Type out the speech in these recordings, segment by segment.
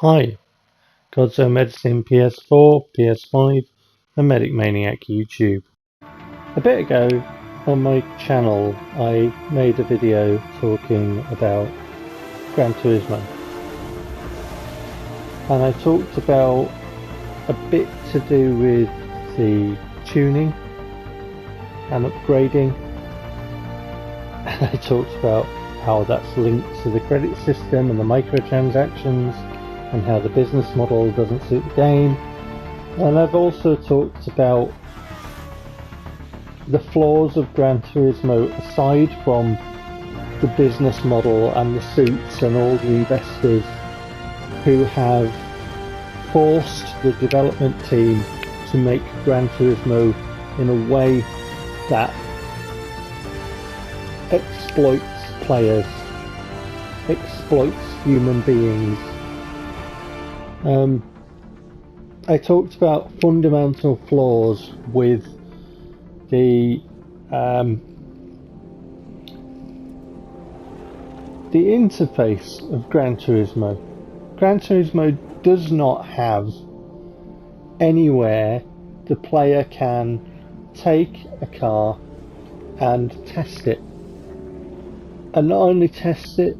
Hi, Godzo Medicine PS4, PS5 and Medic Maniac YouTube. A bit ago on my channel I made a video talking about Gran Turismo, and I talked about a bit to do with the tuning and upgrading, and I talked about how that's linked to the credit system and the microtransactions and how the business model doesn't suit the game. And I've also talked about the flaws of Gran Turismo aside from the business model and the suits and all the investors who have forced the development team to make Gran Turismo in a way that exploits players, exploits human beings. I talked about fundamental flaws with the interface of Gran Turismo. Gran Turismo does not have anywhere the player can take a car and test it, and not only test it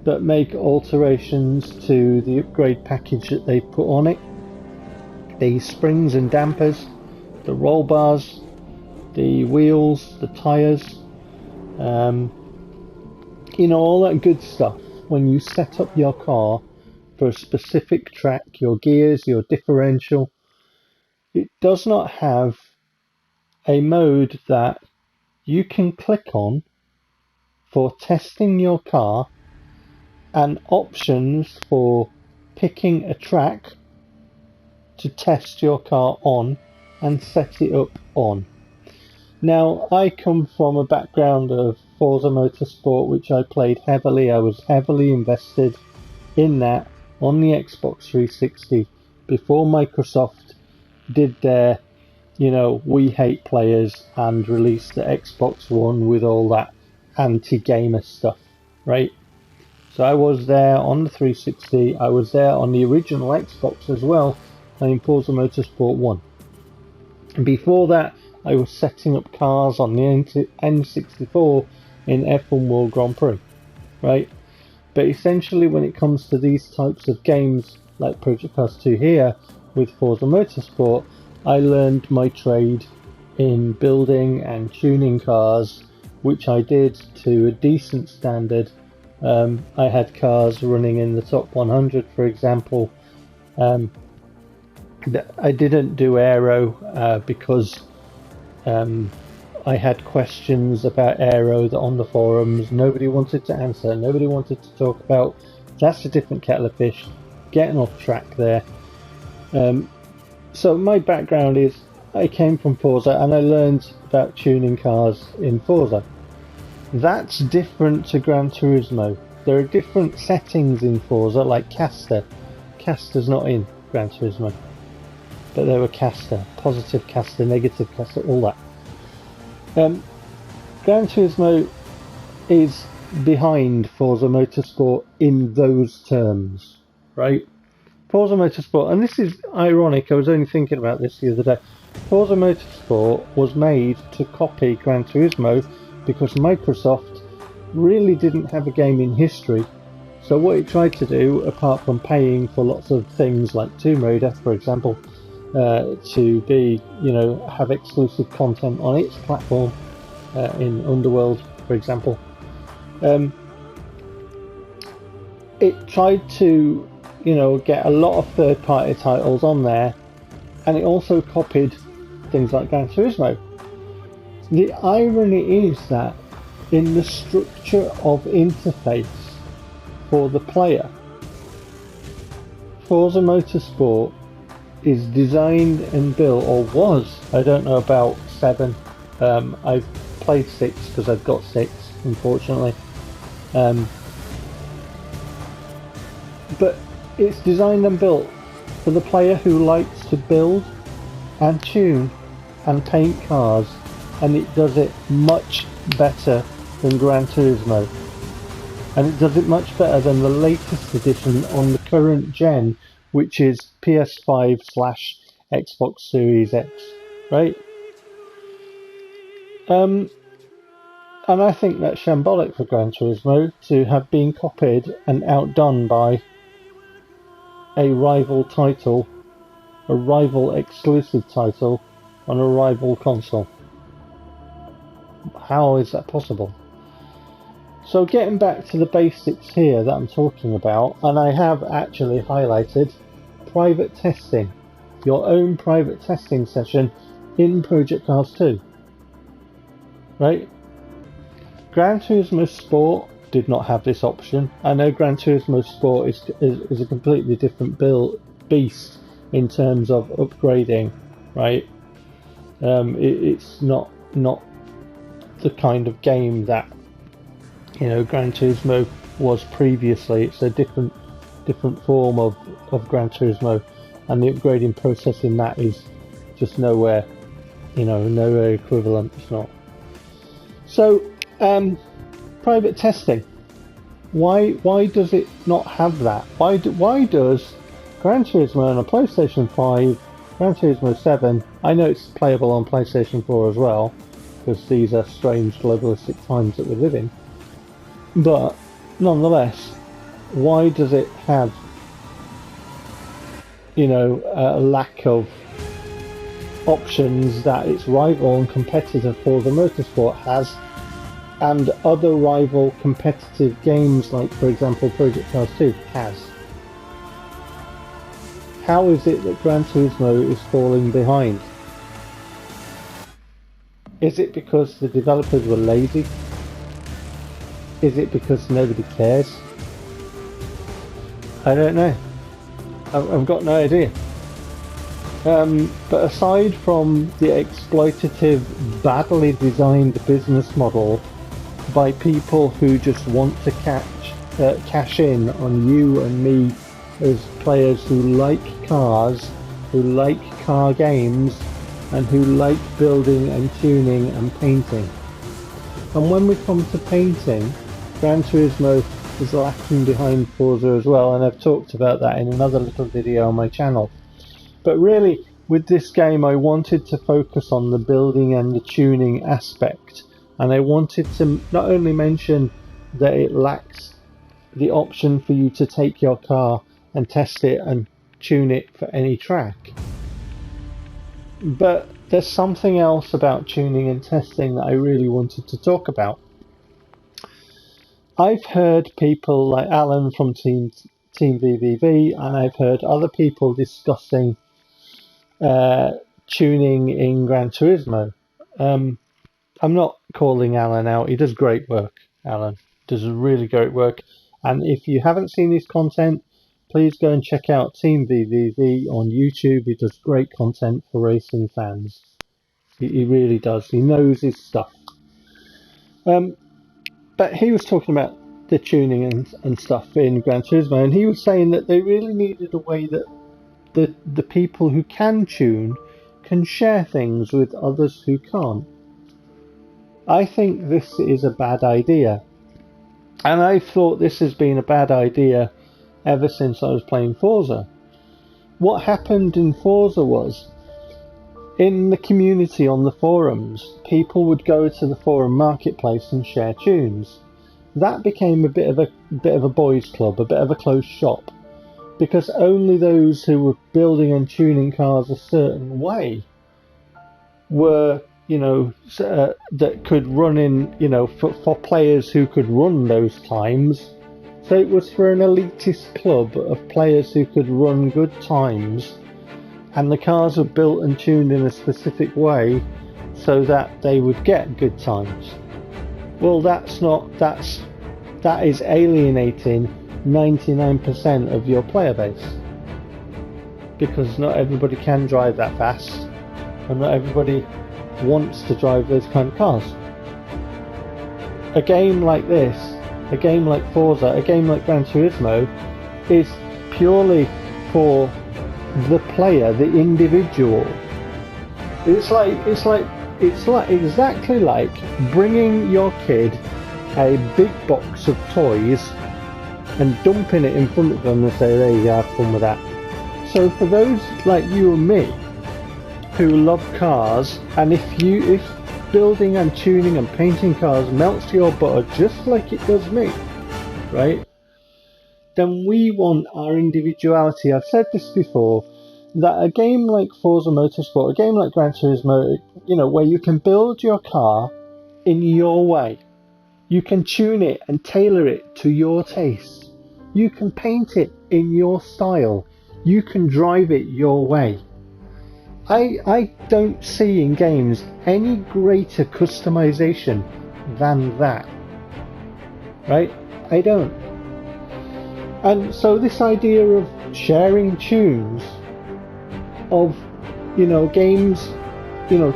but make alterations to the upgrade package that they put on it. The springs and dampers, the roll bars, the wheels, the tyres, all that good stuff. When you set up your car for a specific track, your gears, your differential, it does not have a mode that you can click on for testing your car and options for picking a track to test your car on and set it up on. Now, I come from a background of Forza Motorsport, which I played heavily. I was heavily invested in that on the Xbox 360 before Microsoft did their, we hate players and released the Xbox One with all that anti-gamer stuff, right? So I was there on the 360, I was there on the original Xbox as well, playing Forza Motorsport 1. And before that, I was setting up cars on the N64 in F1 World Grand Prix, right? But essentially when it comes to these types of games, like Project Cars 2 here, with Forza Motorsport, I learned my trade in building and tuning cars, which I did to a decent standard. I had cars running in the top 100, for example. I didn't do aero because I had questions about aero that on the forums nobody wanted to answer, nobody wanted to talk about. That's a different kettle of fish, getting off track there. So my background is I came from Forza and I learned about tuning cars in Forza. That's different to Gran Turismo. There are different settings in Forza, like caster. Caster's not in Gran Turismo, but there were caster, positive caster, negative caster, all that. Gran Turismo is behind Forza Motorsport in those terms, right? Forza Motorsport, and this is ironic, I was only thinking about this the other day. Forza Motorsport was made to copy Gran Turismo because Microsoft really didn't have a gaming history. So what it tried to do, apart from paying for lots of things like Tomb Raider, for example, to be, have exclusive content on its platform, in Underworld, for example, it tried to, get a lot of third-party titles on there, and it also copied things like Gran Turismo. The irony is that in the structure of interface for the player, Forza Motorsport is designed and built, or was, I don't know about 7, I've played 6 because I've got 6, unfortunately, but it's designed and built for the player who likes to build and tune and paint cars, and it does it much better than Gran Turismo. and it does it much better than the latest edition on the current gen, which is PS5/Xbox Series X, right? And I think that's shambolic for Gran Turismo to have been copied and outdone by a rival title, a rival exclusive title on a rival console. How is that possible? So getting back to the basics here that I'm talking about, and I have actually highlighted private testing, your own private testing session in Project Cars 2, right? Gran Turismo Sport did not have this option. I know Gran Turismo Sport is a completely different beast in terms of upgrading, right? It's not the kind of game that Gran Turismo was previously. It's a different form of Gran Turismo, and the upgrading process in that is just nowhere equivalent. It's not. So, private testing. Why does it not have that? Why does Gran Turismo on a PlayStation 5, Gran Turismo 7? I know it's playable on PlayStation 4 as well, because these are strange globalistic times that we live in. But nonetheless, why does it have, a lack of options that its rival and competitor Forza Motorsport has, and other rival competitive games like, for example, Project Cars 2 has? How is it that Gran Turismo is falling behind? Is it because the developers were lazy? Is it because nobody cares? I don't know. I've got no idea. But aside from the exploitative, badly designed business model by people who just want to cash in on you and me as players who like cars, who like car games, and who like building and tuning and painting. And when we come to painting, Gran Turismo is lacking behind Forza as well, and I've talked about that in another little video on my channel. But really, with this game, I wanted to focus on the building and the tuning aspect, and I wanted to not only mention that it lacks the option for you to take your car and test it and tune it for any track, but there's something else about tuning and testing that I really wanted to talk about. I've heard people like Alan from Team VVV, and I've heard other people discussing tuning in Gran Turismo. I'm not calling Alan out. He does great work. Alan does really great work. And if you haven't seen his content, please go and check out Team VVV on YouTube. He does great content for racing fans. He really does. He knows his stuff. But he was talking about the tuning and stuff in Gran Turismo, and he was saying that they really needed a way that the people who can tune can share things with others who can't. I think this is a bad idea, and I've thought this has been a bad idea ever since I was playing Forza. What happened in Forza was, in the community on the forums, people would go to the forum marketplace and share tunes. That became a bit of a boys' club, a bit of a closed shop, because only those who were building and tuning cars a certain way were, that could run in, for players who could run those times. So it was for an elitist club of players who could run good times, and the cars were built and tuned in a specific way so that they would get good times. Well, that is alienating 99% of your player base, because not everybody can drive that fast, and not everybody wants to drive those kind of cars. A game like this, a game like Forza, a game like Gran Turismo is purely for the player, the individual. It's exactly like bringing your kid a big box of toys and dumping it in front of them and say, there you go, have fun with that. So for those like you and me who love cars, and if building and tuning and painting cars melts your butter just like it does me, right, then we want our individuality. I've said this before, that a game like Forza Motorsport, a game like Gran Turismo, where you can build your car in your way, you can tune it and tailor it to your taste, you can paint it in your style, you can drive it your way. I don't see in games any greater customization than that, right? I don't. And so this idea of sharing tunes, of games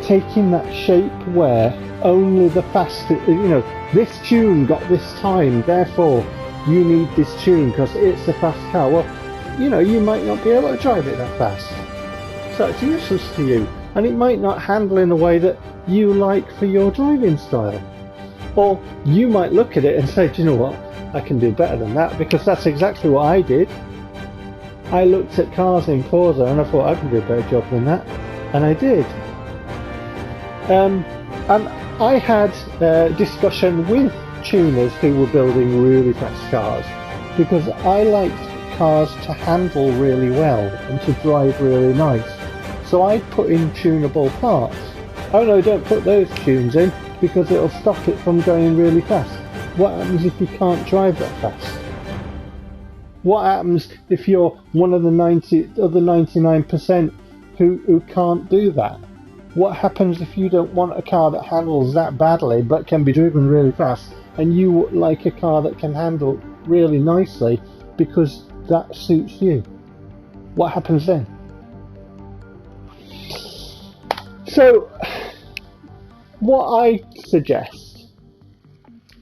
taking that shape where only the fastest, this tune got this time, therefore you need this tune because it's a fast car. Well, you might not be able to drive it that fast, so it's useless to you, and it might not handle in a way that you like for your driving style. Or you might look at it and say, do you know what, I can do better than that, because that's exactly what I did. I looked at cars in Forza and I thought I can do a better job than that, and I did. And I had a discussion with tuners who were building really fast cars, because I liked cars to handle really well and to drive really nice. So I put in tunable parts. Oh no, don't put those tunes in because it'll stop it from going really fast. What happens if you can't drive that fast? What happens if you're one of the 99% who can't do that? What happens if you don't want a car that handles that badly but can be driven really fast, and you like a car that can handle really nicely because that suits you? What happens then? So, what I suggest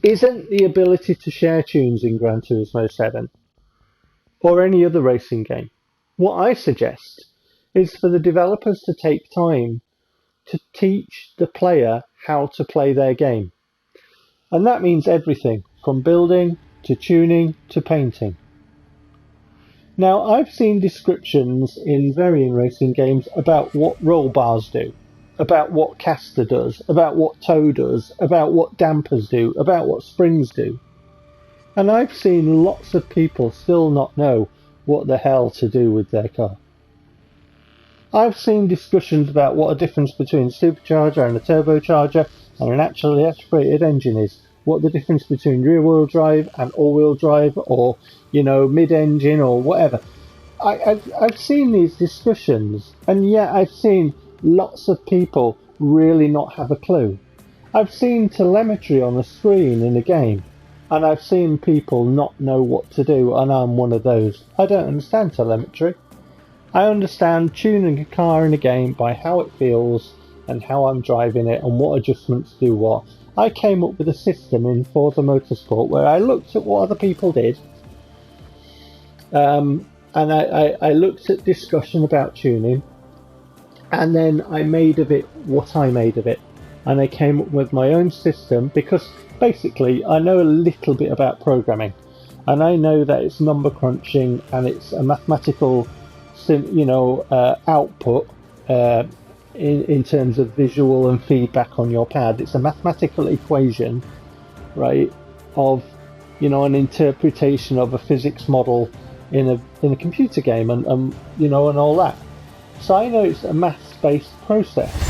isn't the ability to share tunes in Gran Turismo 7 or any other racing game. What I suggest is for the developers to take time to teach the player how to play their game. And that means everything from building to tuning to painting. Now, I've seen descriptions in varying racing games about what roll bars do, about what caster does, about what toe does, about what dampers do, about what springs do. And I've seen lots of people still not know what the hell to do with their car. I've seen discussions about what a difference between a supercharger and a turbocharger and an actually aspirated engine is, what the difference between rear-wheel drive and all-wheel drive, or mid-engine or whatever. I've seen these discussions, and yet I've seen lots of people really not have a clue. I've seen telemetry on a screen in a game, and I've seen people not know what to do, and I'm one of those. I don't understand telemetry. I understand tuning a car in a game by how it feels and how I'm driving it and what adjustments do what. I came up with a system in Forza Motorsport where I looked at what other people did, and I looked at discussion about tuning, and then I made of it what I made of it, and I came up with my own system, because basically I know a little bit about programming, and I know that it's number crunching and it's a mathematical output in terms of visual and feedback on your pad. It's a mathematical equation, right, of an interpretation of a physics model in a computer game, and all that. So I know it's a maths-based process.